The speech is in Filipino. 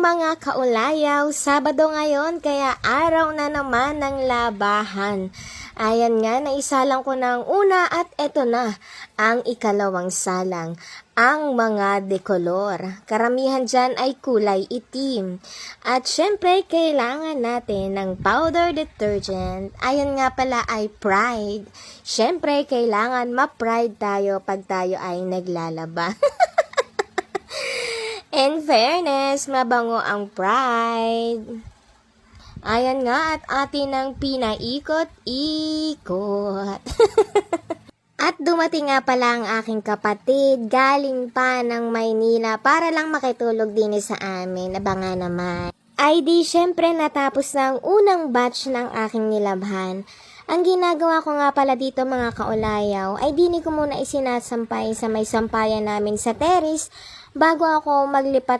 mga kaulayaw, Sabado ngayon kaya araw na naman ng labahan. Ayan nga, naisalang ko na ang una at eto na ang ikalawang salang, ang mga dekolor. Karamihan dyan ay kulay itim. At syempre, kailangan natin ng powder detergent. Ayan nga pala ay Pride. Syempre, kailangan ma-pride tayo pag tayo ay naglalaba. In fairness, mabango ang Pride. Ayan nga at atin ang pinaikot-ikot. At dumating nga pala ang aking kapatid, galing pa ng Maynila para lang makitulog din sa amin. Abangan naman. Ay di syempre natapos na ang unang batch ng aking nilabhan. Ang ginagawa ko nga pala dito mga kaulayaw ay dini ko muna isinasampay sa may sampayan namin sa terrace bago ako maglipat